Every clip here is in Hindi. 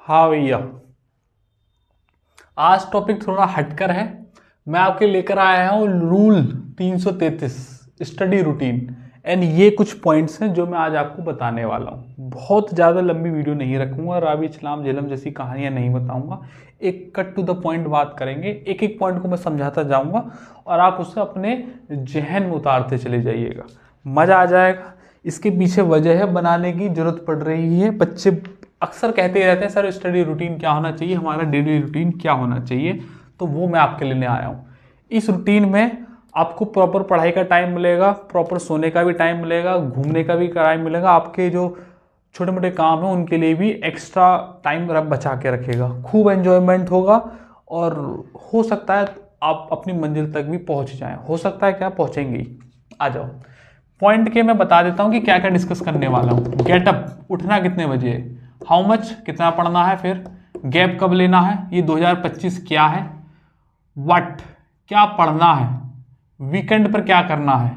हाँ भैया, आज टॉपिक थोड़ा हटकर है। मैं आपके लेकर आया हूँ रूल 333 स्टडी रूटीन एंड ये कुछ पॉइंट्स हैं जो मैं आज आपको बताने वाला हूँ। बहुत ज़्यादा लंबी वीडियो नहीं रखूँगा, रावी इस्लाम झेलम जैसी कहानियाँ नहीं बताऊँगा। एक कट टू द पॉइंट बात करेंगे, एक एक पॉइंट को मैं समझाता जाऊँगा और आप उसे अपने जहन में उतारते चले जाइएगा, मज़ा आ जाएगा। इसके पीछे वजह है बनाने की ज़रूरत पड़ रही है। बच्चे अक्सर कहते रहते हैं सर स्टडी रूटीन क्या होना चाहिए, हमारा डेली रूटीन क्या होना चाहिए, तो वो मैं आपके लिए आया हूँ। इस रूटीन में आपको प्रॉपर पढ़ाई का टाइम मिलेगा, प्रॉपर सोने का भी टाइम मिलेगा, घूमने का भी टाइम मिलेगा, आपके जो छोटे मोटे काम हैं उनके लिए भी एक्स्ट्रा टाइम बचा के रखेगा। खूब एंजॉयमेंट होगा और हो सकता है आप अपनी मंजिल तक भी पहुँच जाएँ। हो सकता है क्या, पहुँचेंगे ही। आ जाओ पॉइंट के मैं बता देता हूँ कि क्या क्या डिस्कस करने वाला हूँ। गेटअप, उठना कितने बजे है, हाउ मच कितना पढ़ना है, फिर गैप कब लेना है, ये 2025 क्या है, व्हाट क्या पढ़ना है, वीकेंड पर क्या करना है,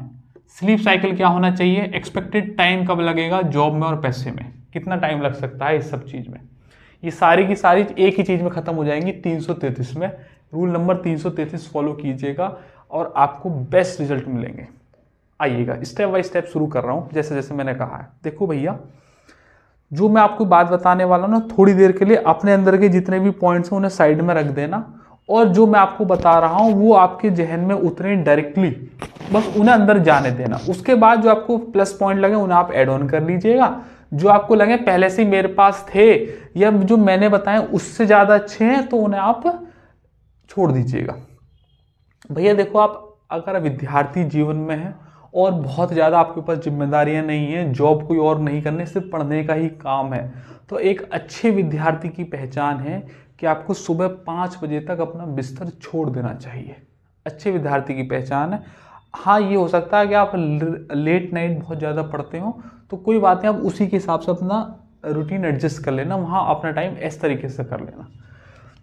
स्लीप साइकिल क्या होना चाहिए, एक्सपेक्टेड टाइम कब लगेगा जॉब में और पैसे में, कितना टाइम लग सकता है इस सब चीज़ में। ये सारी की सारी एक ही चीज़ में ख़त्म हो जाएंगी 333 में। रूल नंबर 333 फॉलो कीजिएगा और आपको बेस्ट रिजल्ट मिलेंगे। आइएगा स्टेप बाय स्टेप शुरू कर रहा हूँ जैसे जैसे मैंने कहा है। देखो भैया, जो मैं आपको बात बताने वाला हूँ ना, थोड़ी देर के लिए अपने अंदर के जितने भी पॉइंट्स हैं उन्हें साइड में रख देना और जो मैं आपको बता रहा हूँ वो आपके जहन में उतरे डायरेक्टली, बस उन्हें अंदर जाने देना। उसके बाद जो आपको प्लस पॉइंट लगे उन्हें आप ऐड ऑन कर लीजिएगा। जो आपको लगे पहले से मेरे पास थे या जो मैंने बताए उससे ज़्यादा अच्छे हैं तो उन्हें आप छोड़ दीजिएगा। भैया देखो, आप अगर विद्यार्थी जीवन में हैं और बहुत ज़्यादा आपके ऊपर जिम्मेदारियां नहीं हैं, जॉब कोई और नहीं करने, सिर्फ पढ़ने का ही काम है, तो एक अच्छे विद्यार्थी की पहचान है कि आपको सुबह 5 बजे तक अपना बिस्तर छोड़ देना चाहिए। अच्छे विद्यार्थी की पहचान है। हाँ, ये हो सकता है कि आप लेट नाइट बहुत ज़्यादा पढ़ते हो तो कोई बात नहीं, आप उसी के हिसाब से अपना रूटीन एडजस्ट कर लेना, वहाँ अपना टाइम इस तरीके से कर लेना।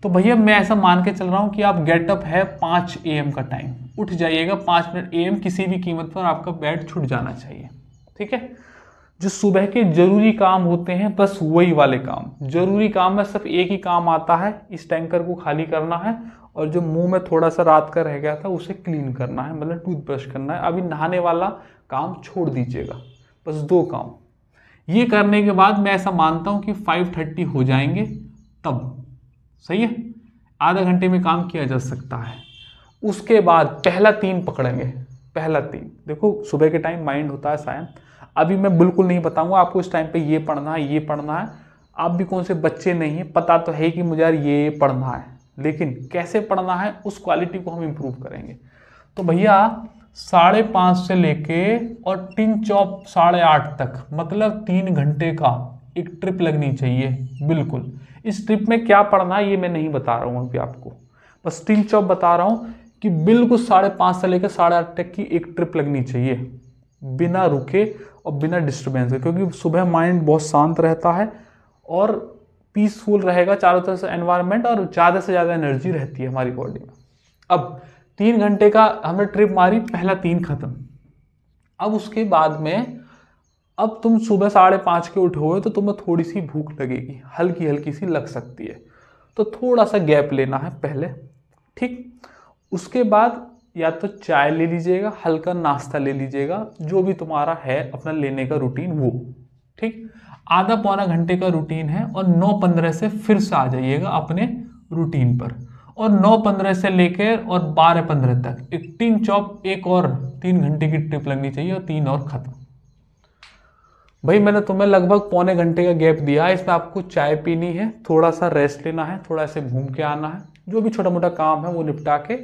तो भैया मैं ऐसा मान के चल रहा हूँ कि आप गेटअप है 5 AM का टाइम, उठ जाइएगा 5 मिनट AM, किसी भी कीमत पर आपका बेड छूट जाना चाहिए। ठीक है, जो सुबह के जरूरी काम होते हैं बस वही वाले काम, जरूरी काम में सिर्फ एक ही काम आता है, इस टैंकर को खाली करना है और जो मुंह में थोड़ा सा रात का रह गया था उसे क्लीन करना है, मतलब टूथब्रश करना है। अभी नहाने वाला काम छोड़ दीजिएगा, बस 2 काम। ये करने के बाद मैं ऐसा मानता हूँ कि 5:30 हो जाएंगे, तब सही है, आधा घंटे में काम किया जा सकता है। उसके बाद पहला 3 पकड़ेंगे। पहला 3 देखो, सुबह के टाइम माइंड होता है शायद, अभी मैं बिल्कुल नहीं बताऊंगा आपको इस टाइम पे ये पढ़ना है ये पढ़ना है। आप भी कौन से बच्चे नहीं है, पता तो है कि मुझे यार ये पढ़ना है, लेकिन कैसे पढ़ना है उस क्वालिटी को हम इम्प्रूव करेंगे। तो भैया 5:30 से लेके और 3 चौप 8:30 तक, मतलब 3 घंटे का एक ट्रिप लगनी चाहिए। बिल्कुल, इस ट्रिप में क्या पढ़ना है ये मैं नहीं बता रहा हूँ अभी आपको, बस 3 चौप बता रहा हूँ कि बिल्कुल 5:30 से लेकर 8:30 तक की एक ट्रिप लगनी चाहिए, बिना रुके और बिना डिस्टर्बेंस के, क्योंकि सुबह माइंड बहुत शांत रहता है और पीसफुल रहेगा चारों तरफ से एनवायरनमेंट, और ज़्यादा से ज़्यादा एनर्जी रहती है हमारी बॉडी में। अब 3 घंटे का हमने ट्रिप मारी, पहला 3 खत्म। अब उसके बाद में अब तुम सुबह 5:30 के उठे हुए तो तुम्हें थोड़ी सी भूख लगेगी, हल्की हल्की सी लग सकती है, तो थोड़ा सा गैप लेना है पहले। ठीक, उसके बाद या तो चाय ले लीजिएगा, हल्का नाश्ता ले लीजिएगा, जो भी तुम्हारा है अपना लेने का रूटीन वो। ठीक, आधा पौना घंटे का रूटीन है और 9:15 से फिर से आ जाइएगा अपने रूटीन पर, और 9:15 से लेकर और 12:15 तक एक 3 चौप, एक और 3 घंटे की ट्रिप लगनी चाहिए और 3 और खत्म। भाई मैंने तुम्हें लगभग पौने घंटे का गैप दिया है, इसमें आपको चाय पीनी है, थोड़ा सा रेस्ट लेना है, थोड़ा ऐसे घूम के आना है, जो भी छोटा मोटा काम है वो निपटा के,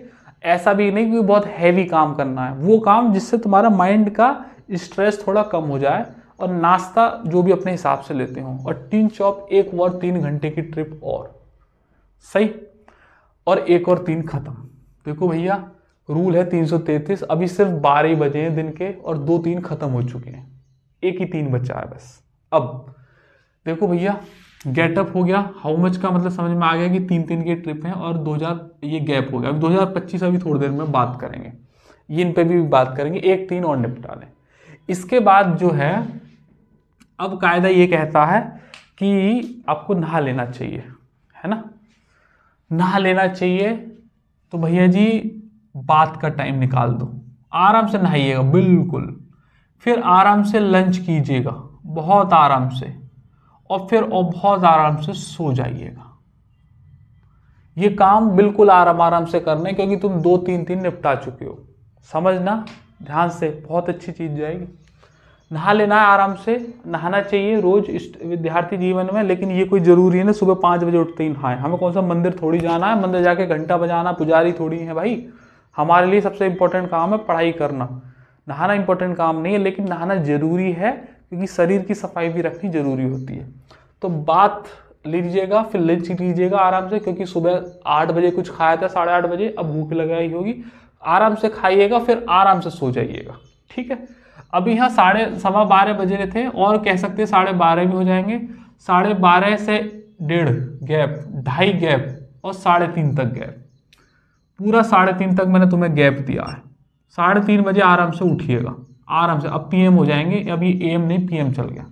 ऐसा भी नहीं कि बहुत हैवी काम करना है, वो काम जिससे तुम्हारा माइंड का स्ट्रेस थोड़ा कम हो जाए, और नाश्ता जो भी अपने हिसाब से लेते हो, और 3 चौप एक और 3 घंटे की ट्रिप और सही, और एक और 3 खत्म। देखो भैया, रूल है 333, अभी सिर्फ 12 ही बजे हैं दिन के और 2-3 खत्म हो चुके हैं, एक ही 3 बचा है बस। अब देखो भैया, गेटअप हो गया, हाउ मच का मतलब समझ में आ गया कि 3-3 की ट्रिप है और 2000 ये गैप हो गया। अब 2025 अभी थोड़ी देर में बात करेंगे, ये इन पे भी बात करेंगे, 1-3 और निपटा लें। इसके बाद जो है, अब कायदा ये कहता है कि आपको नहा लेना चाहिए। है ना। नहा लेना चाहिए तो भैया जी बात का टाइम निकाल दो, आराम से नहाइएगा बिल्कुल, फिर आराम से लंच कीजिएगा बहुत आराम से, और फिर बहुत आराम से सो जाइएगा। ये काम बिल्कुल आराम आराम से करने, क्योंकि तुम 2-3 निपटा चुके हो। समझना ध्यान से, बहुत अच्छी चीज जाएगी। नहा लेना है आराम से, नहाना चाहिए रोज विद्यार्थी जीवन में, लेकिन ये कोई जरूरी है ना सुबह 5 बजे उठते ही नहाए। हमें कौन सा मंदिर थोड़ी जाना है, मंदिर जाके घंटा बजाना, पुजारी थोड़ी है भाई। हमारे लिए सबसे इंपॉर्टेंट काम है पढ़ाई करना। नहाना इंपॉर्टेंट काम नहीं है, लेकिन नहाना जरूरी है, क्योंकि शरीर की सफाई भी रखनी जरूरी होती है। तो बात लीजिएगा, फिर लंच लीजिएगा आराम से, क्योंकि सुबह 8 बजे कुछ खाया था, 8:30 बजे, अब भूख लगाई होगी। आराम से खाइएगा, फिर आराम से सो जाइएगा, ठीक है। अभी यहाँ 12:15 बजे थे, और कह सकते हैं 12:30 भी हो जाएंगे। 12:30 से 1.5 गैप, 2.5 गैप, और 3:30 तक गैप। पूरा 3:30 तक मैंने तुम्हें गैप दिया है। 3:30 बजे आराम से उठिएगा, आराम से। अब पीएम हो जाएंगे, अभी एम नहीं पीएम चल गया।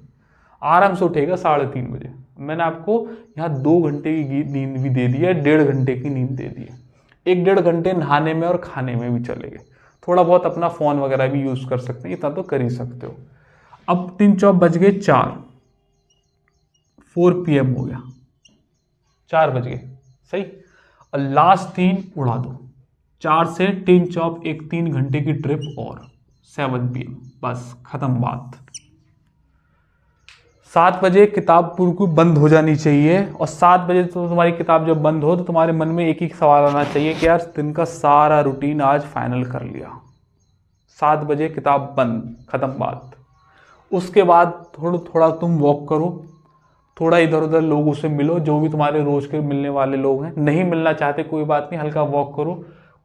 आराम से उठेगा 3:30 बजे। मैंने आपको यहाँ 2 घंटे की नींद भी दे दी है, 1.5 घंटे की नींद दे दी है। 1-1.5 घंटे नहाने में और खाने में भी चलेंगे। थोड़ा बहुत अपना फोन वगैरह भी यूज कर सकते हैं, इतना तो कर ही सकते हो। अब 3 चौप बज गए 4, 4 PM हो गया, 4 बज गए, सही। और लास्ट 3 उड़ा दो, 4 से 3 चौप एक 3 घंटे की ट्रिप और 7 PM, बस खत्म बात। 7 बजे किताब बिल्कुल बंद हो जानी चाहिए, और 7 बजे तो तुम्हारी किताब जब बंद हो तो तुम्हारे मन में एक ही सवाल आना चाहिए कि यार दिन का सारा रूटीन आज फाइनल कर लिया। 7 बजे किताब बंद, खत्म बात। उसके बाद थोड़ा तुम वॉक करो, थोड़ा इधर उधर लोगों से मिलो, जो भी तुम्हारे रोज के मिलने वाले लोग हैं। नहीं मिलना चाहते कोई बात नहीं, हल्का वॉक करो।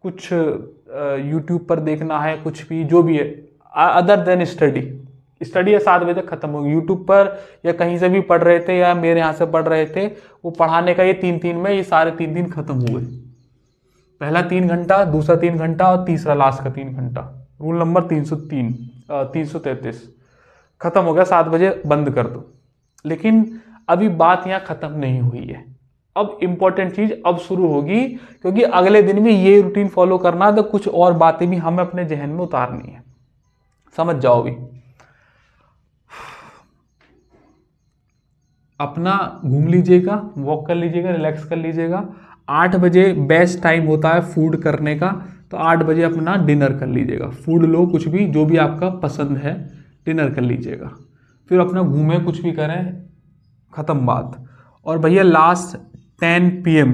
कुछ यूट्यूब पर देखना है, कुछ भी जो भी है अदर देन स्टडी है 7 बजे तक खत्म होगी। यूट्यूब पर या कहीं से भी पढ़ रहे थे या मेरे यहाँ से पढ़ रहे थे, वो पढ़ाने का ये 3-3 में, ये सारे 3 खत्म हो गए। पहला 3 घंटा, दूसरा 3 घंटा, और तीसरा लास्ट का 3 घंटा। रूल नंबर 333 खत्म हो गया। 7 बजे बंद कर दो। लेकिन अभी बात यहाँ खत्म नहीं हुई है। अब इंपॉर्टेंट चीज अब शुरू होगी, क्योंकि अगले दिन भी ये रूटीन फॉलो करना है, तो कुछ और बातें भी हमें अपने जहन में उतारनी है। समझ जाओ भी। अपना घूम लीजिएगा, वॉक कर लीजिएगा, रिलैक्स कर लीजिएगा। 8 बजे बेस्ट टाइम होता है फूड करने का, तो 8 बजे अपना डिनर कर लीजिएगा। फूड लो, कुछ भी जो भी आपका पसंद है, डिनर कर लीजिएगा। फिर अपना घूमें, कुछ भी करें, खत्म बात। और भैया लास्ट 10 PM,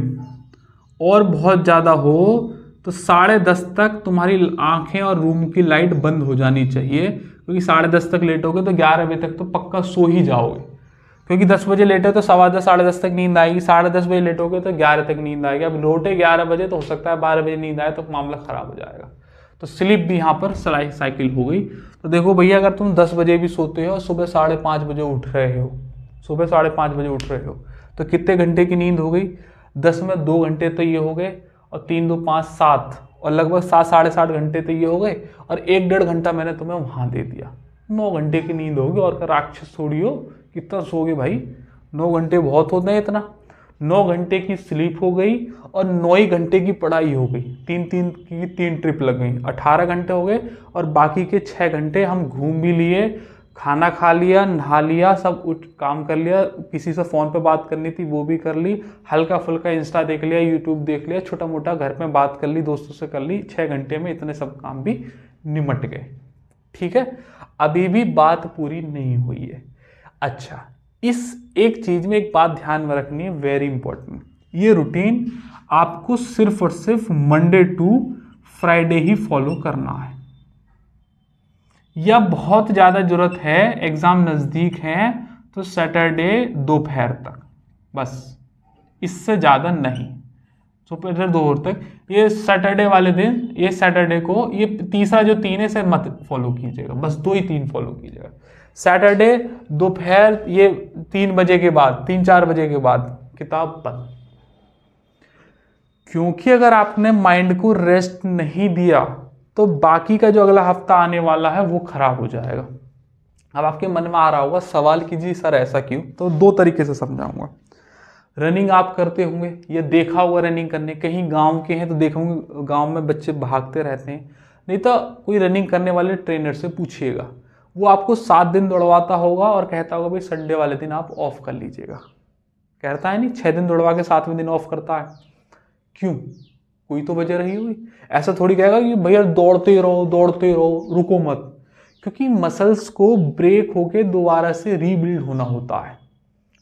और बहुत ज़्यादा हो तो 10:30 तक तुम्हारी आंखें और रूम की लाइट बंद हो जानी चाहिए, क्योंकि 10:30 तक लेटोगे तो 11 बजे तक तो पक्का सो ही जाओगे। क्योंकि 10 बजे लेटे तो 10:15 10:30 तक नींद आएगी, 10:30 बजे लेटोगे तो 11 तक नींद आएगी। अब लौटे 11 बजे तो हो सकता है 12 बजे नींद आए, तो मामला खराब हो जाएगा। तो स्लीप भी यहाँ पर साइकिल हो गई। तो देखो भैया, अगर तुम 10 बजे भी सोते हो और सुबह 5:30 बजे उठ रहे हो, सुबह 5:30 बजे उठ रहे हो, तो कितने घंटे की नींद हो गई? 10 में 2 घंटे तो ये हो गए, और 3 2 5 7, और लगभग 7 साढ़े 7 घंटे तो ये हो गए, और 1-1.5 घंटा मैंने तुम्हें वहाँ दे दिया। 9 घंटे की नींद होगी। और राक्षस थोड़ी हो, कितना सोगे भाई? 9 घंटे बहुत होते हैं इतना। 9 घंटे की स्लीप हो गई, और 9 ही घंटे की पढ़ाई हो गई। 3 ट्रिप लग गई, 18 घंटे हो गए। और बाकी के 6 घंटे हम घूम भी लिए, खाना खा लिया, नहा लिया, सब काम कर लिया। किसी से फ़ोन पे बात करनी थी वो भी कर ली, हल्का फुल्का इंस्टा देख लिया, यूट्यूब देख लिया, छोटा मोटा घर में बात कर ली, दोस्तों से कर ली। 6 घंटे में इतने सब काम भी निमट गए। ठीक है, अभी भी बात पूरी नहीं हुई है। अच्छा, इस एक चीज में एक बात ध्यान में रखनी है, वेरी इंपॉर्टेंट। ये रूटीन आपको सिर्फ और सिर्फ मंडे टू फ्राइडे ही फॉलो करना है, या बहुत ज्यादा जरूरत है, एग्जाम नजदीक है, तो सैटरडे दोपहर तक, बस इससे ज्यादा नहीं। दोपहर 2 तक ये सैटरडे वाले दिन, ये सैटरडे को, ये तीसरा जो 3 है से मत फॉलो कीजिएगा, बस 2 ही 3 फॉलो कीजिएगा। सैटरडे दोपहर ये 3 बजे के बाद, 3-4 बजे के बाद किताब बंद। क्योंकि अगर आपने माइंड को रेस्ट नहीं दिया तो बाकी का जो अगला हफ्ता आने वाला है वो खराब हो जाएगा। अब आपके मन में आ रहा होगा, सवाल कीजिए सर ऐसा क्यों? तो 2 तरीके से समझाऊंगा। रनिंग आप करते होंगे या देखा होगा रनिंग करने, कहीं गांव के हैं तो देखा होंगे गांव में बच्चे भागते रहते हैं, नहीं तो कोई रनिंग करने वाले ट्रेनर से पूछिएगा, वो आपको 7 दिन दौड़वाता होगा और कहता होगा भाई संडे वाले दिन आप ऑफ कर लीजिएगा। कहता है नहीं, 6 दिन दौड़वा के 7वें दिन ऑफ करता है, क्यों? कोई तो वजह रही होगी। ऐसा थोड़ी कहेगा कि भैया दौड़ते रहो रुको मत, क्योंकि मसल्स को ब्रेक होके दोबारा से रीबिल्ड होना होता है।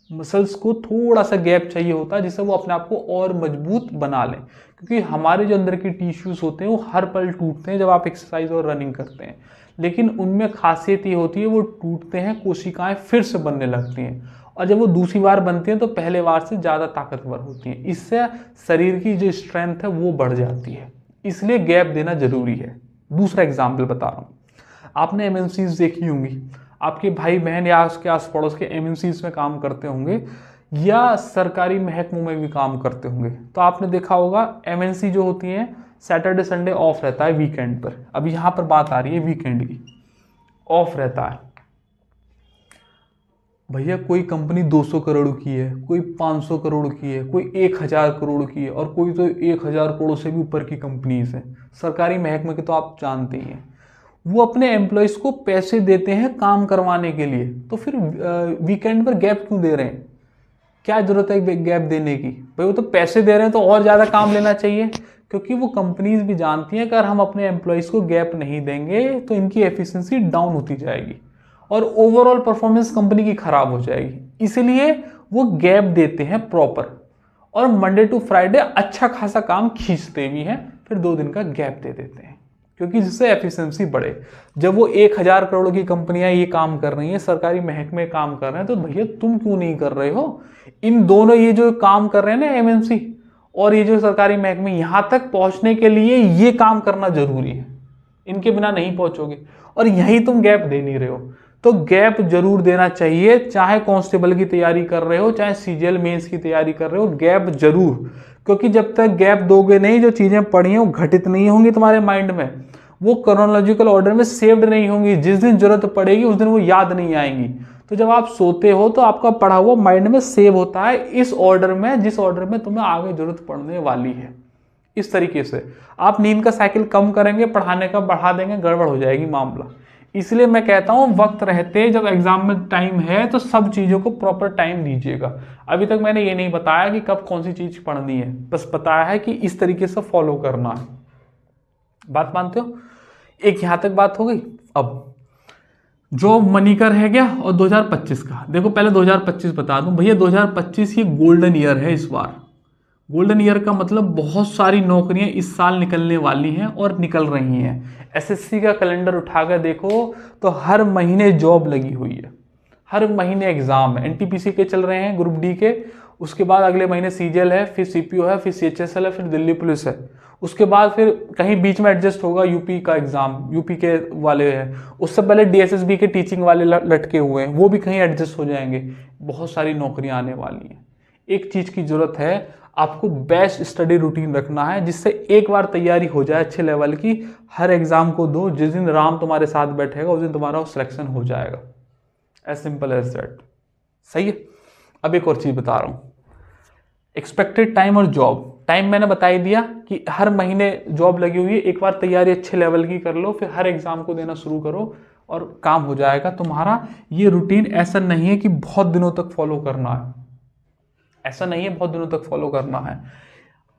मसल्स को थोड़ा सा गैप चाहिए होता है जिससे वो अपने आप को और मजबूत बना लें, क्योंकि हमारे जो अंदर के टिश्यूज होते हैं वो हर पल टूटते हैं जब आप एक्सरसाइज और रनिंग करते हैं, लेकिन उनमें खासियत ये होती है वो टूटते हैं, कोशिकाएं फिर से बनने लगती हैं, और जब वो दूसरी बार बनती हैं तो पहले बार से ज़्यादा ताकतवर होती हैं। इससे शरीर की जो स्ट्रेंथ है वो बढ़ जाती है, इसलिए गैप देना जरूरी है। दूसरा एग्जाम्पल बता रहा हूँ, आपने एमएनसीज देखी होंगी, आपके भाई बहन या उसके आस पड़ोस के एमएनसीज में काम करते होंगे या सरकारी महकमों में भी काम करते होंगे, तो आपने देखा होगा एमएनसी जो होती हैं सैटरडे संडे ऑफ रहता है वीकेंड पर। अब यहाँ पर बात आ रही है वीकेंड की, ऑफ रहता है। भैया कोई कंपनी 200 करोड़ की है, कोई 500 करोड़ की है, कोई 1000 करोड़ की है, और कोई तो 1000 करोड़ से भी ऊपर की कंपनीज हैं। सरकारी महकमे के तो आप जानते ही हैं, वो अपने एम्प्लॉयज़ को पैसे देते हैं काम करवाने के लिए, तो फिर वीकेंड पर गैप क्यों दे रहे हैं? क्या जरूरत है गैप देने की? भाई वो तो पैसे दे रहे हैं तो और ज़्यादा काम लेना चाहिए, क्योंकि वो कंपनीज भी जानती हैं कि अगर हम अपने एम्प्लॉयज़ को गैप नहीं देंगे तो इनकी एफिशिएंसी डाउन होती जाएगी और ओवरऑल परफॉर्मेंस कंपनी की खराब हो जाएगी। इसलिए वो गैप देते हैं प्रॉपर, और मंडे टू फ्राइडे अच्छा खासा काम खींचते भी हैं, फिर 2 दिन का गैप दे देते हैं, क्योंकि जिससे एफिशिएंसी बढ़े। जब वो 1000 करोड़ की कंपनियां ये काम कर रही हैं, सरकारी महकमे काम कर रहे हैं, तो भैया तुम क्यों नहीं कर रहे हो? इन दोनों ये जो काम कर रहे हैं ना एमएनसी और ये जो सरकारी महकमे, यहां तक पहुंचने के लिए ये काम करना जरूरी है, इनके बिना नहीं पहुंचोगे, और यही तुम गैप दे नहीं रहे हो। तो गैप जरूर देना चाहिए, चाहे कांस्टेबल की तैयारी कर रहे हो, चाहे सीजीएल मेंस की तैयारी कर रहे हो, गैप जरूर, क्योंकि जब तक गैप दोगे नहीं, जो चीजें पढ़ी हैं वो घटित नहीं होंगी तुम्हारे माइंड में, वो क्रोनोलॉजिकल ऑर्डर में सेव्ड नहीं होंगी, जिस दिन जरूरत पड़ेगी उस दिन वो याद नहीं आएंगी। तो जब आप सोते हो तो आपका पढ़ा हुआ माइंड में सेव होता है इस ऑर्डर में, जिस ऑर्डर में तुम्हें आगे जरूरत पड़ने वाली है। इस तरीके से आप नींद का साइकिल कम करेंगे, पढ़ाने का बढ़ा देंगे, गड़बड़ हो जाएगी मामला। इसलिए मैं कहता हूं वक्त रहते, जब एग्जाम में टाइम है तो सब चीजों को प्रॉपर टाइम दीजिएगा। अभी तक मैंने ये नहीं बताया कि कब कौन सी चीज पढ़नी है, बस बताया है कि इस तरीके से फॉलो करना है। बात मानते हो? एक यहां तक बात हो गई। अब जॉब मनी का रह गया और 2025 का। देखो पहले 2025 बता दूं भैया, 2025 ये गोल्डन ईयर है इस बार। गोल्डन ईयर का मतलब बहुत सारी नौकरियां इस साल निकलने वाली हैं और निकल रही हैं। एसएससी का कैलेंडर उठाकर देखो तो हर महीने जॉब लगी हुई है, हर महीने एग्जाम है। एनटीपीसी के चल रहे हैं, ग्रुप डी के, उसके बाद अगले महीने सीजीएल है, फिर सीपीओ है, फिर सीएचएसएल है, फिर दिल्ली पुलिस है, उसके बाद फिर कहीं बीच में एडजस्ट होगा यूपी का एग्जाम, यूपी के वाले हैं, उससे पहले डीएसएसबी के टीचिंग वाले लटके हुए हैं, वो भी कहीं एडजस्ट हो जाएंगे। बहुत सारी नौकरियां आने वाली हैं। एक चीज की जरूरत है, आपको बेस्ट स्टडी रूटीन रखना है, जिससे एक बार तैयारी हो जाए अच्छे लेवल की। हर एग्जाम को दो, जिस दिन राम तुम्हारे साथ बैठेगा उस दिन तुम्हारा सिलेक्शन हो जाएगा। As simple as that. सही है। अब एक और चीज बता रहा हूं, एक्सपेक्टेड टाइम और जॉब। टाइम मैंने बता ही दिया कि हर महीने जॉब लगी हुई है, एक बार तैयारी अच्छे लेवल की कर लो, फिर हर एग्जाम को देना शुरू करो और काम हो जाएगा तुम्हारा। ये रूटीन ऐसा नहीं है कि बहुत दिनों तक फॉलो करना है, ऐसा नहीं है बहुत दिनों तक फॉलो करना है।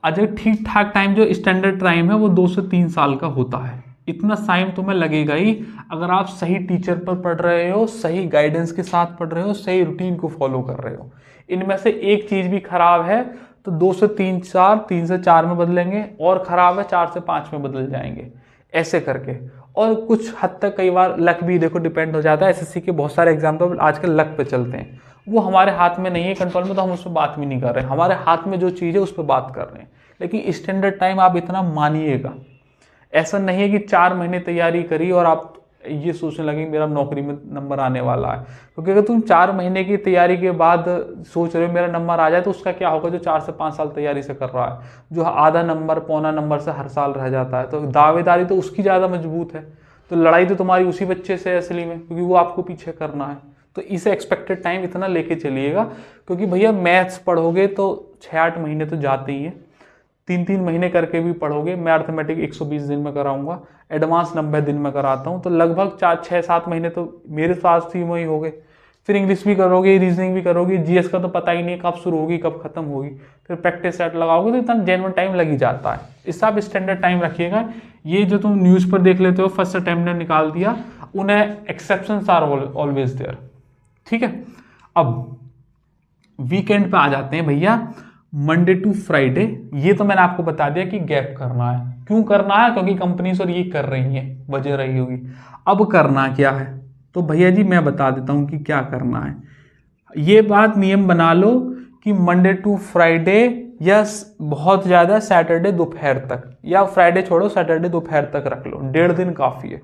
अगर ठीक ठाक टाइम जो स्टैंडर्ड टाइम है वो 2 से 3 साल का होता है। इतना टाइम तुम्हें लगेगा ही अगर आप सही टीचर पर पढ़ रहे हो, सही गाइडेंस के साथ पढ़ रहे हो, सही रूटीन को फॉलो कर रहे हो। इनमें से एक चीज भी खराब है तो 2 से 3 4, 3 से 4 में बदलेंगे, और खराब है 4 से 5 में बदल जाएंगे, ऐसे करके। और कुछ हद तक कई बार लक भी देखो डिपेंड हो जाता है। एसएससी के बहुत सारे एग्जाम तो आजकल लक पे चलते हैं, वो हमारे हाथ में नहीं है कंट्रोल में, तो हम उस पर बात भी नहीं कर रहे हैं। हमारे हाथ में जो चीज़ है उस पर बात कर रहे हैं। लेकिन स्टैंडर्ड टाइम आप इतना मानिएगा, ऐसा नहीं है कि 4 महीने तैयारी करी और आप ये सोचने लगे मेरा नौकरी में नंबर आने वाला है। क्योंकि अगर तुम 4 महीने की तैयारी के बाद सोच रहे हो मेरा नंबर आ जाए, तो उसका क्या होगा जो 4 से 5 साल तैयारी से कर रहा है, जो आधा नंबर पौना नंबर से हर साल रह जाता है। तो दावेदारी तो उसकी ज़्यादा मजबूत है, तो लड़ाई तो तुम्हारी उसी बच्चे से है असली में, क्योंकि वो आपको पीछे करना है। तो इसे एक्सपेक्टेड टाइम इतना लेके चलिएगा, क्योंकि भैया मैथ्स पढ़ोगे तो 6-8 महीने तो जाते ही हैं, 3-3 महीने करके भी पढ़ोगे। मैं अर्थमेटिक 120 दिन में कराऊंगा, एडवांस 90 दिन में कराता हूँ, तो लगभग 4-6-7 महीने तो मेरे पास ही वही हो गए। फिर इंग्लिश भी करोगे, रीजनिंग भी करोगे, जीएस का तो पता ही नहीं है कब शुरू होगी कब खत्म होगी, फिर प्रैक्टिस सेट लगाओगे तो इतना जेन्युइन टाइम लग ही जाता है। इससे आप स्टैंडर्ड टाइम रखिएगा। ये जो तुम न्यूज़ पर देख लेते हो फर्स्ट अटेम्प्ट ने निकाल दिया, उन्हें एक्सेप्शंस आर ऑलवेज देयर, ठीक है। अब वीकेंड पे आ जाते हैं भैया, मंडे टू फ्राइडे। ये तो मैंने आपको बता दिया कि गैप करना है। क्यों करना है? क्योंकि कंपनीज और ये कर रही है, वजह रही होगी। अब करना क्या है तो भैया जी मैं बता देता हूं कि क्या करना है। ये बात नियम बना लो कि मंडे टू फ्राइडे या बहुत ज़्यादा सैटरडे दोपहर तक, या फ्राइडे छोड़ो सैटरडे दोपहर तक रख लो, 1.5 दिन काफ़ी है।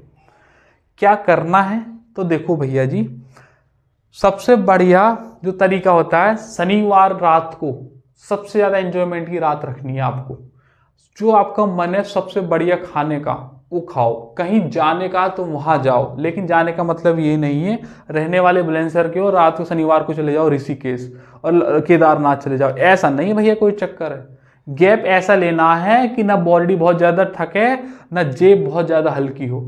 क्या करना है तो देखो भैया जी, सबसे बढ़िया जो तरीका होता है, शनिवार रात को सबसे ज़्यादा एंजॉयमेंट की रात रखनी है आपको। जो आपका मन है सबसे बढ़िया खाने का वो खाओ, कहीं जाने का तो वहां जाओ, लेकिन जाने का मतलब ये नहीं है रहने वाले बुलंदशहर के और रात को शनिवार को चले जाओ ऋषिकेश और केदारनाथ चले जाओ, ऐसा नहीं भैया कोई चक्कर है। गैप ऐसा लेना है कि ना बॉडी बहुत ज़्यादा थके ना जेब बहुत ज़्यादा हल्की हो,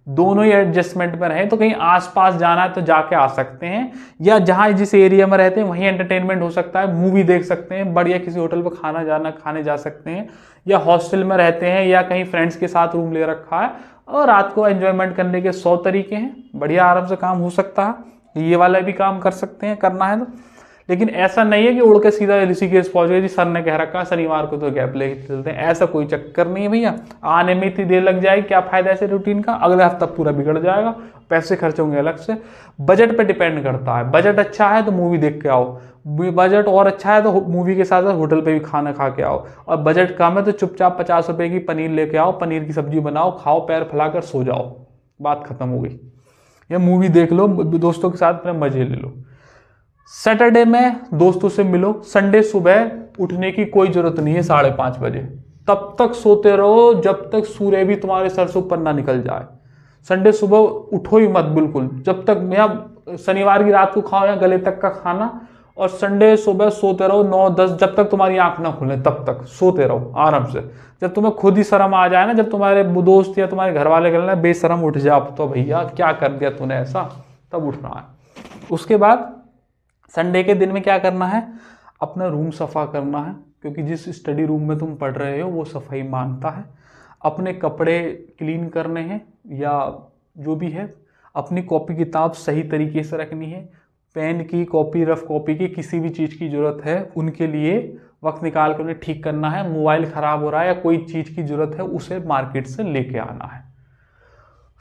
दोनों ही एडजस्टमेंट में रहे। तो कहीं आसपास जाना है तो जाके आ सकते हैं, या जहाँ जिस एरिया में रहते हैं वहीं एंटरटेनमेंट हो सकता है, मूवी देख सकते हैं, बढ़िया किसी होटल पर खाने जा सकते हैं, या हॉस्टल में रहते हैं या कहीं फ्रेंड्स के साथ रूम ले रखा है और रात को एंजॉयमेंट करने के 100 तरीके हैं, बढ़िया आराम से काम हो सकता है। ये वाला भी काम कर सकते हैं करना है तो। लेकिन ऐसा नहीं है कि उड़ के सीधा ऋषिकेश पहुंच गए जी, सर ने कह रखा है शनिवार को तो गैप लेके चलते हैं, ऐसा कोई चक्कर नहीं है भैया। आने में इतनी देर लग जाएगी, क्या फायदा ऐसे रूटीन का, अगले हफ्ता पूरा बिगड़ जाएगा, पैसे खर्च होंगे अलग से। बजट पे डिपेंड करता है, बजट अच्छा है तो मूवी देख के आओ, बजट और अच्छा है तो मूवी के साथ साथ होटल पे भी खाना खा के आओ, और बजट कम है तो चुपचाप 50 रुपए की पनीर लेके आओ, पनीर की सब्जी बनाओ, खाओ, पैर फैलाकर सो जाओ, बात खत्म हो गई। या मूवी देख लो दोस्तों के साथ, अपने मजे ले लो। सैटरडे में दोस्तों से मिलो, संडे सुबह उठने की कोई जरूरत नहीं है 5:30 बजे, तब तक सोते रहो जब तक सूर्य भी तुम्हारे सर से ऊपर ना निकल जाए। संडे सुबह उठो ही मत बिल्कुल, जब तक या शनिवार की रात को खाओ या गले तक का खाना, और संडे सुबह सोते रहो 9-10, जब तक तुम्हारी आंख ना खुले तब तक सोते रहो आराम से। जब तुम्हें खुद ही शर्म आ जाए ना, जब तुम्हारे दोस्त या तुम्हारे घर वाले कहना बेशरम उठ जा अब तो भैया क्या कर दिया तूने ऐसा, तब उठना है। उसके बाद संडे के दिन में क्या करना है, अपना रूम सफ़ा करना है, क्योंकि जिस स्टडी रूम में तुम पढ़ रहे हो वो सफाई मांगता है। अपने कपड़े क्लीन करने हैं या जो भी है, अपनी कॉपी किताब सही तरीके से रखनी है, पेन की कॉपी, रफ कॉपी की, किसी भी चीज़ की ज़रूरत है उनके लिए वक्त निकाल कर उन्हें ठीक करना है। मोबाइल ख़राब हो रहा है या कोई चीज़ की ज़रूरत है उसे मार्केट से लेके आना है।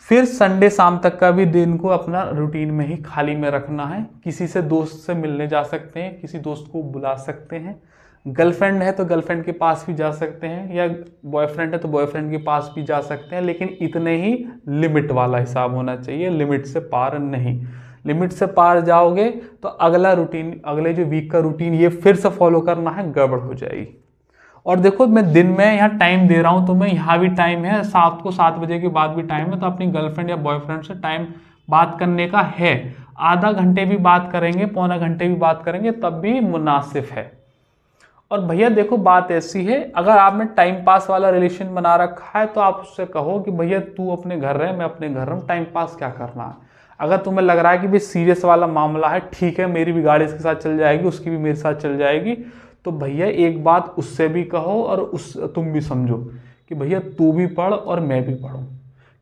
फिर संडे शाम तक का भी दिन को अपना रूटीन में ही खाली में रखना है। किसी से दोस्त से मिलने जा सकते हैं, किसी दोस्त को बुला सकते हैं, गर्लफ्रेंड है तो गर्लफ्रेंड के पास भी जा सकते हैं, या बॉयफ्रेंड है तो बॉयफ्रेंड के पास भी जा सकते हैं, लेकिन इतने ही लिमिट वाला हिसाब होना चाहिए, लिमिट से पार नहीं। लिमिट से पार जाओगे तो अगला रूटीन, अगले जो वीक का रूटीन ये फिर से फॉलो करना है, गड़बड़ हो जाएगी। और देखो मैं दिन में यहाँ टाइम दे रहा हूँ तो मैं यहाँ भी टाइम है, सात को 7 बजे के बाद भी टाइम है, तो अपनी गर्लफ्रेंड या बॉयफ्रेंड से टाइम बात करने का है। आधा घंटे भी बात करेंगे, पौना घंटे भी बात करेंगे, तब भी मुनासिब है। और भैया देखो बात ऐसी है, अगर आपने टाइम पास वाला रिलेशन बना रखा है तो आप उससे कहो कि भैया तू अपने घर रहे, मैं अपने घर रहूँ, टाइम पास क्या करना है। अगर तुम्हें लग रहा है कि भाई सीरियस वाला मामला है, ठीक है मेरी भी गाड़ी इसके साथ चल जाएगी, उसकी भी मेरे साथ चल जाएगी, तो भैया एक बात उससे भी कहो और तुम भी समझो कि भैया तू भी पढ़ और मैं भी पढ़ूं,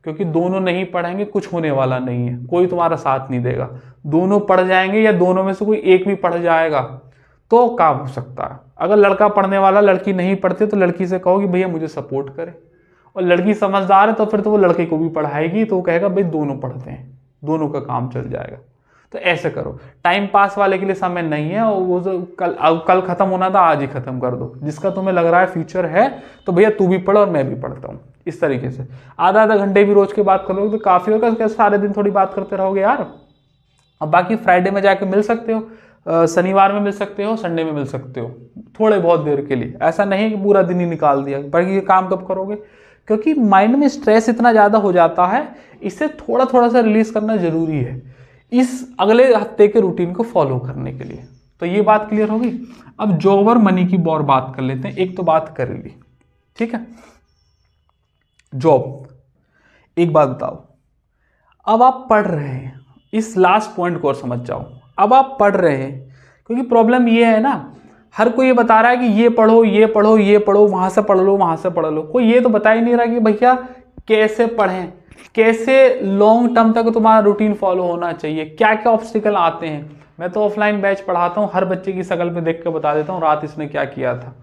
क्योंकि दोनों नहीं पढ़ेंगे कुछ होने वाला नहीं है, कोई तुम्हारा साथ नहीं देगा। दोनों पढ़ जाएंगे या दोनों में से कोई एक भी पढ़ जाएगा तो काम हो सकता है। अगर लड़का पढ़ने वाला, लड़की नहीं पढ़ते, तो लड़की से कहो कि भैया मुझे सपोर्ट करे, और लड़की समझदार है तो फिर तो वो लड़के को भी पढ़ाएगी, तो वो कहेगा भाई दोनों पढ़ते हैं, दोनों का काम चल जाएगा। तो ऐसे करो, टाइम पास वाले के लिए समय नहीं है, और वो जो कल खत्म होना था आज ही खत्म कर दो। जिसका तुम्हें लग रहा है फ्यूचर है तो भैया तू भी पढ़ और मैं भी पढ़ता हूँ, इस तरीके से आधा घंटे भी रोज की बात करोगे तो काफी होगा। कैसे सारे दिन थोड़ी बात करते रहोगे यार। अब बाकी फ्राइडे में जाके मिल सकते हो, शनिवार में मिल सकते हो, संडे में मिल सकते हो, थोड़े बहुत देर के लिए। ऐसा नहीं है कि पूरा दिन ही निकाल दिया। बाकी ये काम कब करोगे, क्योंकि माइंड में स्ट्रेस इतना ज़्यादा हो जाता है, इससे थोड़ा थोड़ा सा रिलीज करना जरूरी है। इस अगले हफ्ते के रूटीन को फॉलो करने के लिए। तो ये बात क्लियर होगी। अब जॉब और मनी की और बात कर लेते हैं। एक तो बात कर ली, ठीक है, जॉब। एक बात बताओ, अब आप पढ़ रहे हैं, इस लास्ट पॉइंट को और समझ जाओ। अब आप पढ़ रहे हैं, क्योंकि प्रॉब्लम ये है ना, हर कोई ये बता रहा है कि ये पढ़ो ये पढ़ो ये पढ़ो, वहां से पढ़ लो वहां से पढ़ लो, कोई ये तो बता ही नहीं रहा कि भैया कैसे पढ़ें, कैसे लॉन्ग टर्म तक तुम्हारा रूटीन फॉलो होना चाहिए, क्या क्या ऑब्स्टिकल आते हैं। मैं तो ऑफलाइन बैच पढ़ाता हूँ, हर बच्चे की शकल पे देख के बता देता हूँ रात इसने क्या किया था,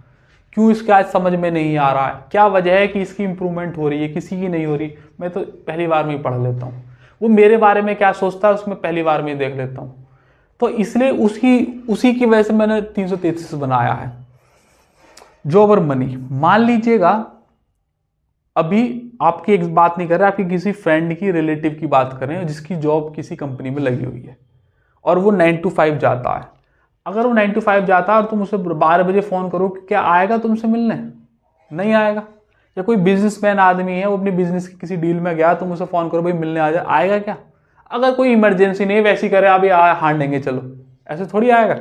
क्यों इसका आज समझ में नहीं आ रहा है, क्या वजह है कि इसकी इंप्रूवमेंट हो रही है, किसी की नहीं हो रही। मैं तो पहली बार में ही पढ़ लेता हूँ, वो मेरे बारे में क्या सोचता है उसमें पहली बार में ही देख लेता हूँ। तो इसलिए उसी की वजह से मैंने 333 बनाया है। जॉब और मनी, मान लीजिएगा अभी आपकी एक बात नहीं कर रहे, आपकी किसी फ्रेंड की रिलेटिव की बात कर रहे हैं जिसकी जॉब किसी कंपनी में लगी हुई है और वो 9 to 5 जाता है। अगर वो 9 to 5 जाता है और तुम उसे 12 बजे फ़ोन करो, क्या आएगा तुमसे मिलने? नहीं आएगा। या कोई बिजनेसमैन आदमी है, वो अपनी बिजनेस की किसी डील में गया, तुम उसे फ़ोन करो भाई मिलने आ जाए, आएगा क्या? अगर कोई इमरजेंसी नहीं वैसी करे अभी हार देंगे चलो, ऐसे थोड़ी आएगा।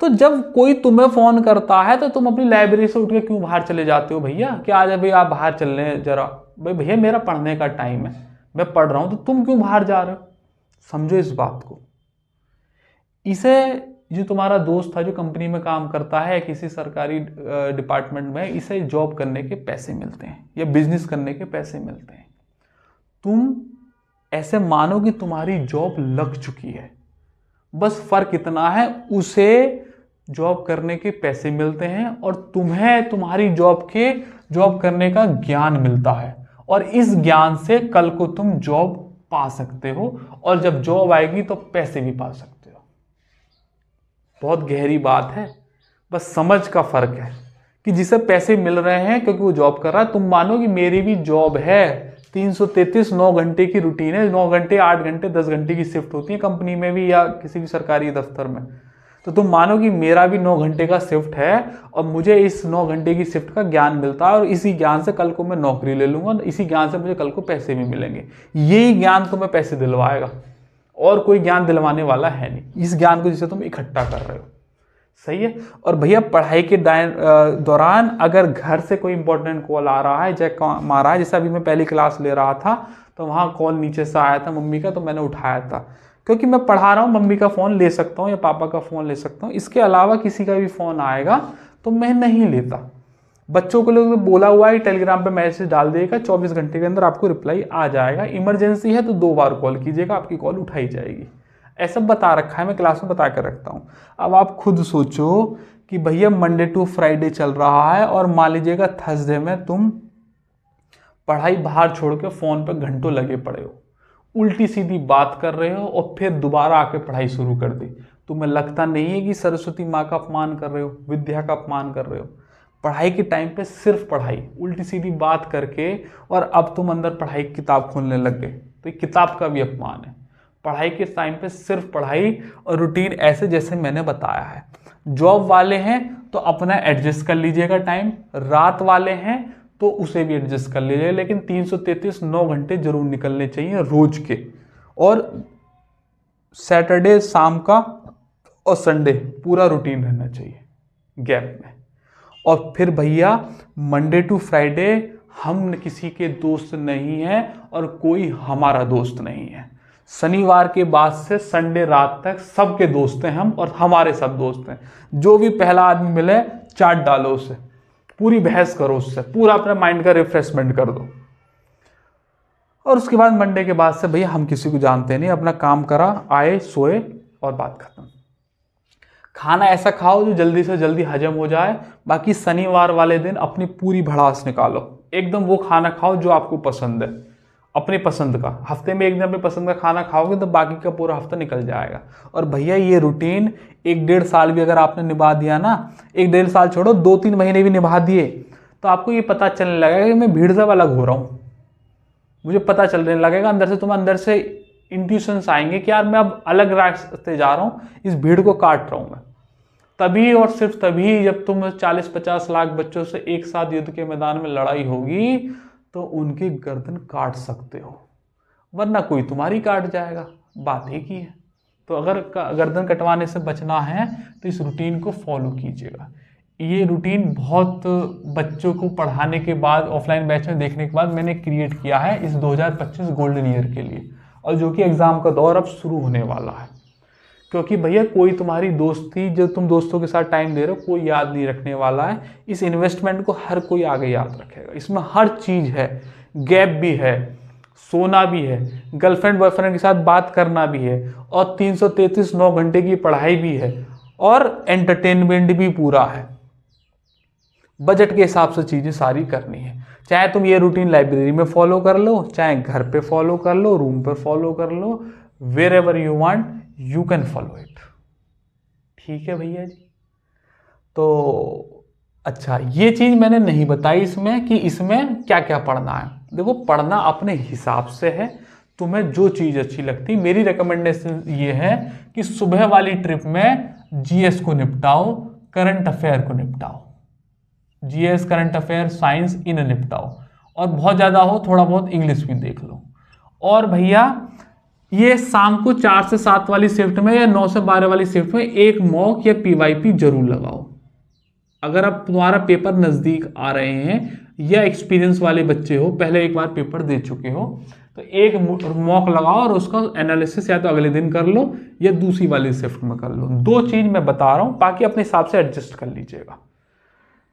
तो जब कोई तुम्हें फ़ोन करता है तो तुम अपनी लाइब्रेरी से उठ के क्यों बाहर चले जाते हो? भैया क्या आज भाई आप बाहर चल रहे हैं जरा, भाई भैया मेरा पढ़ने का टाइम है, मैं पढ़ रहा हूँ, तो तुम क्यों बाहर जा रहे हो? समझो इस बात को। इसे जो तुम्हारा दोस्त था जो कंपनी में काम करता है किसी सरकारी डिपार्टमेंट में, इसे जॉब करने के पैसे मिलते हैं या बिजनेस करने के पैसे मिलते हैं। तुम ऐसे मानो कि तुम्हारी जॉब लग चुकी है, बस फर्क इतना है उसे जॉब करने के पैसे मिलते हैं और तुम्हें तुम्हारी जॉब करने का ज्ञान मिलता है, और इस ज्ञान से कल को तुम जॉब पा सकते हो, और जब जॉब आएगी तो पैसे भी पा सकते हो। बहुत गहरी बात है, बस समझ का फर्क है कि जिसे पैसे मिल रहे हैं क्योंकि वो जॉब कर रहा है, तुम मानो कि मेरी भी जॉब है, 333 9 घंटे की रूटीन है, 9 घंटे 8 घंटे 10 घंटे की शिफ्ट होती है कंपनी में भी या किसी भी सरकारी दफ्तर में। तो तुम मानो कि मेरा भी 9 घंटे का शिफ्ट है और मुझे इस 9 घंटे की शिफ्ट का ज्ञान मिलता है, और इसी ज्ञान से कल को मैं नौकरी ले लूंगा, इसी ज्ञान से मुझे कल को पैसे भी मिलेंगे। यही ज्ञान तुम्हें पैसे दिलवाएगा, और कोई ज्ञान दिलवाने वाला है नहीं, इस ज्ञान को जिसे तुम इकट्ठा कर रहे हो। सही है। और भैया पढ़ाई के दौरान अगर घर से कोई इंपॉर्टेंट कॉल आ रहा है, जैसे मारा है, जैसे अभी मैं पहली क्लास ले रहा था तो वहाँ कॉल नीचे से आया था मम्मी का, तो मैंने उठाया था, क्योंकि मैं पढ़ा रहा हूँ, मम्मी का फ़ोन ले सकता हूँ या पापा का फ़ोन ले सकता हूँ, इसके अलावा किसी का भी फ़ोन आएगा तो मैं नहीं लेता। बच्चों को लोग बोला हुआ है टेलीग्राम पे मैसेज डाल देगा, 24 घंटे के अंदर आपको रिप्लाई आ जाएगा, इमरजेंसी है तो 2 बार कॉल कीजिएगा, आपकी कॉल उठाई जाएगी। ऐसा बता रखा है, मैं क्लास में बता कर रखता हूँ। अब आप खुद सोचो कि भैया मंडे टू फ्राइडे चल रहा है और मान लीजिएगा थर्सडे में तुम पढ़ाई बाहर छोड़ के फ़ोन पर घंटों लगे पड़े हो, उल्टी सीधी बात कर रहे हो और फिर दोबारा आके पढ़ाई शुरू कर दी। तुम्हें लगता नहीं है कि सरस्वती माँ का अपमान कर रहे हो, विद्या का अपमान कर रहे हो? पढ़ाई के टाइम पे सिर्फ पढ़ाई, उल्टी सीधी बात करके, और अब तुम अंदर पढ़ाई की किताब खोलने लग गए, तो ये किताब का भी अपमान है। पढ़ाई के टाइम पे सिर्फ पढ़ाई और रूटीन ऐसे जैसे मैंने बताया है। जॉब वाले हैं तो अपना एडजस्ट कर लीजिएगा टाइम, रात वाले हैं तो उसे भी एडजस्ट कर लीजिएगा, लेकिन 333 9 घंटे जरूर निकलने चाहिए रोज के, और सैटरडे शाम का और संडे पूरा रूटीन रहना चाहिए गैप में। और फिर भैया मंडे टू फ्राइडे हम किसी के दोस्त नहीं हैं और कोई हमारा दोस्त नहीं है। शनिवार के बाद से संडे रात तक सबके दोस्त हैं हम, और हमारे सब दोस्त हैं। जो भी पहला आदमी मिले चाट डालो उससे, पूरी बहस करो उससे, पूरा अपने माइंड का रिफ्रेशमेंट कर दो, और उसके बाद मंडे के बाद से भैया हम किसी को जानते नहीं, अपना काम करा, आए सोए और बात खत्म। खाना ऐसा खाओ जो जल्दी से जल्दी हजम हो जाए, बाकी शनिवार वाले दिन अपनी पूरी भड़ास निकालो, एकदम वो खाना खाओ जो आपको पसंद है, अपनी पसंद का। हफ्ते में एक दिन अपनी पसंद का खाना खाओगे तो बाकी का पूरा हफ्ता निकल जाएगा। और भैया ये रूटीन 1-1.5 साल भी अगर आपने निभा दिया ना, 1-1.5 साल छोड़ो, 2-3 महीने भी निभा दिए, तो आपको ये पता चलने लगेगा कि मैं भीड़ से अलग हो रहा हूँ। मुझे पता चलने लगेगा अंदर से, तुम अंदर से इंट्यूशंस आएंगे कि यार मैं अब अलग रास्ते जा रहा हूँ, इस भीड़ को काट रहा हूँ मैं। तभी और सिर्फ तभी जब तुम 40-50 लाख बच्चों से एक साथ युद्ध के मैदान में लड़ाई होगी तो उनकी गर्दन काट सकते हो, वरना कोई तुम्हारी काट जाएगा। बात एक ही है। तो अगर गर्दन कटवाने से बचना है तो इस रूटीन को फॉलो कीजिएगा। ये रूटीन बहुत बच्चों को पढ़ाने के बाद, ऑफलाइन बैच में देखने के बाद मैंने क्रिएट किया है इस 2025 गोल्डन ईयर के लिए, और जो कि एग्ज़ाम का दौर अब शुरू होने वाला है। क्योंकि भैया कोई तुम्हारी दोस्ती जो तुम दोस्तों के साथ टाइम दे रहे हो कोई याद नहीं रखने वाला है। इस इन्वेस्टमेंट को हर कोई आगे याद रखेगा। इसमें हर चीज़ है, गैप भी है, सोना भी है, गर्लफ्रेंड बॉयफ्रेंड के साथ बात करना भी है, और 333 9 घंटे की पढ़ाई भी है, और एंटरटेनमेंट भी पूरा है। बजट के हिसाब से चीज़ें सारी करनी है। चाहे तुम ये रूटीन लाइब्रेरी में फॉलो कर लो, चाहे घर पे फॉलो कर लो, रूम पे फॉलो कर लो, wherever you want you can follow it. ठीक है भैया जी। तो अच्छा, ये चीज़ मैंने नहीं बताई इसमें कि इसमें क्या क्या पढ़ना है। देखो, पढ़ना अपने हिसाब से है, तुम्हें जो चीज़ अच्छी लगती। मेरी रिकमेंडेशन ये है कि सुबह वाली ट्रिप में जीएस को निपटाओ, करंट अफेयर को निपटाओ, जीएस करंट अफेयर साइंस इन निपटाओ, और बहुत ज़्यादा हो थोड़ा बहुत इंग्लिश भी देख लो। और भैया ये शाम को 4 से 7 वाली शिफ्ट में या 9 से 12 वाली शिफ्ट में एक मॉक या पीवाईपी जरूर लगाओ। अगर अब तुम्हारा पेपर नज़दीक आ रहे हैं या एक्सपीरियंस वाले बच्चे हो, पहले एक बार पेपर दे चुके हो, तो एक मॉक लगाओ और उसका एनालिसिस या तो अगले दिन कर लो या दूसरी वाली शिफ्ट में कर लो। 2 चीज़ मैं बता रहा हूँ, बाकी अपने हिसाब से एडजस्ट कर लीजिएगा।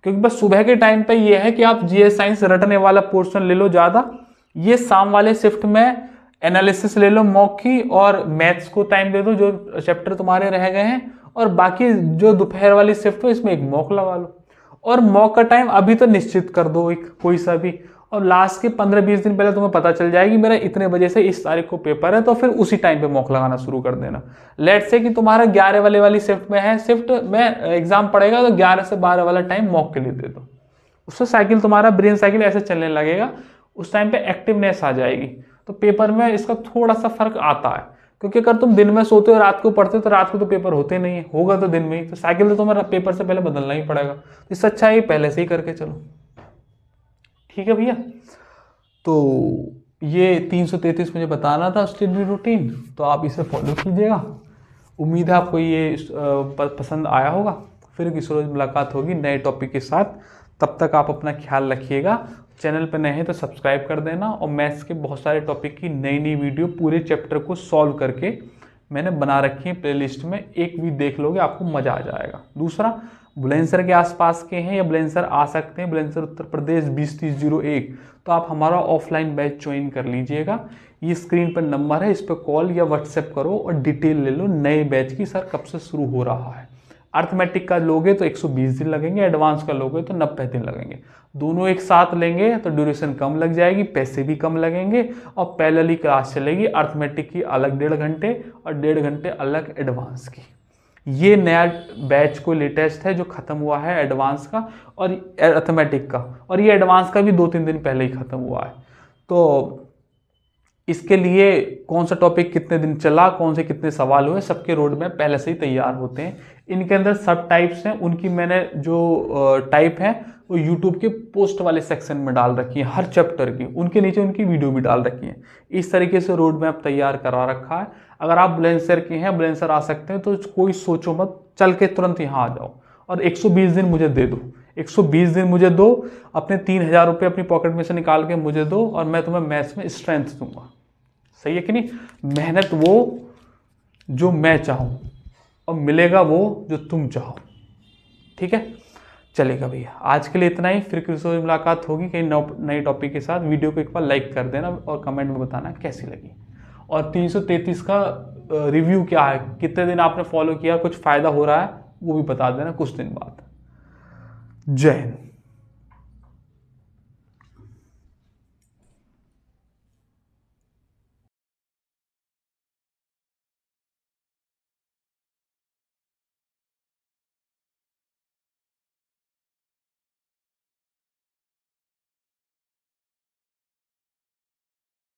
क्योंकि बस सुबह के टाइम पे ये है कि आप जीएस साइंस रटने वाला पोर्शन ले लो ज़्यादा, ये शाम वाले शिफ्ट में एनालिसिस ले लो मॉक की, और मैथ्स को टाइम दे दो जो चैप्टर तुम्हारे रह गए हैं, और बाकी जो दोपहर वाली शिफ्ट हो इसमें एक मॉक लगा लो। और मॉक का टाइम अभी तो निश्चित कर दो एक कोई सा भी, और लास्ट के 15-20 दिन पहले तुम्हें पता चल जाएगी मेरा इतने बजे से इस तारीख को पेपर है, तो फिर उसी टाइम पे मॉक लगाना शुरू कर देना। लेट से कि तुम्हारा 11 वाली शिफ्ट में है, शिफ्ट में एग्जाम पड़ेगा, तो 11 से 12 वाला टाइम मॉक के लिए दे दो। उससे साइकिल तुम्हारा ब्रेन साइकिल ऐसे चलने लगेगा, उस टाइम पे एक्टिवनेस आ जाएगी। तो पेपर में इसका थोड़ा सा फर्क आता है, क्योंकि अगर तुम दिन में सोते हो रात को पढ़ते हो तो रात को तो पेपर होते नहीं है, होगा तो दिन में ही, तो साइकिल तो तुम्हारा पेपर से पहले बदलना ही पड़ेगा। तो इससे अच्छा है पहले से ही करके चलो। ठीक है भैया। तो ये 333 मुझे बताना था स्टडी रूटीन, तो आप इसे फॉलो कीजिएगा। उम्मीद है आपको ये पसंद आया होगा। फिर किसी रोज मुलाकात होगी नए टॉपिक के साथ। तब तक आप अपना ख्याल रखिएगा। चैनल पर नए हैं तो सब्सक्राइब कर देना, और मैथ्स के बहुत सारे टॉपिक की नई वीडियो पूरे चैप्टर को सॉल्व करके मैंने बना रखी है प्लेलिस्ट में, एक भी देख लोगे आपको मज़ा आ जाएगा। दूसरा, बुलंदशहर के आसपास के हैं या बुलंदशहर आ सकते हैं, बुलंदशहर उत्तर प्रदेश 203001, तो आप हमारा ऑफलाइन बैच ज्वाइन कर लीजिएगा। ये स्क्रीन पर नंबर है, इस पर कॉल या व्हाट्सएप करो और डिटेल ले लो नए बैच की, सर कब से शुरू हो रहा है। अर्थमेटिक का लोगे तो 120 दिन लगेंगे, एडवांस का लोगे तो 90 दिन लगेंगे। दोनों एक साथ लेंगे तो ड्यूरेशन कम लग जाएगी, पैसे भी कम लगेंगे, और पैरेलली क्लास चलेगी। अर्थमेटिक की अलग 1.5 घंटे और 1.5 घंटे अलग एडवांस की। ये नया बैच को लेटेस्ट है जो ख़त्म हुआ है एडवांस का और अर्थमेटिक का, और ये एडवांस का भी 2-3 दिन पहले ही ख़त्म हुआ है। तो इसके लिए कौन सा टॉपिक कितने दिन चला, कौन से कितने सवाल हुए, सबके रोड मैप पहले से ही तैयार होते हैं। इनके अंदर सब टाइप्स हैं, उनकी मैंने जो टाइप है वो यूट्यूब के पोस्ट वाले सेक्शन में डाल रखी है हर चैप्टर की, उनके नीचे उनकी वीडियो भी डाल रखी है। इस तरीके से रोड मैप तैयार करा रखा है। अगर आप बुलंदशहर के हैं, बुलंदशहर आ सकते हैं, तो कोई सोचो मत, चल के तुरंत यहाँ आ जाओ और 120 दिन मुझे दे दो। 120 दिन मुझे दो, अपने 3000 रुपये अपनी पॉकेट में से निकाल के मुझे दो, और मैं तुम्हें मैथ्स में स्ट्रेंथ दूंगा। सही है कि नहीं? मेहनत वो जो मैं चाहूँ और मिलेगा वो जो तुम चाहो। ठीक है, चलेगा भैया। आज के लिए इतना ही, फिर किसी से मुलाकात होगी कहीं नए टॉपिक के साथ। वीडियो को एक बार लाइक कर देना और कमेंट में बताना कैसी लगी। और 333 का रिव्यू क्या है, कितने दिन आपने फॉलो किया, कुछ फ़ायदा हो रहा है वो भी बता देना कुछ दिन बाद। जय हिंद।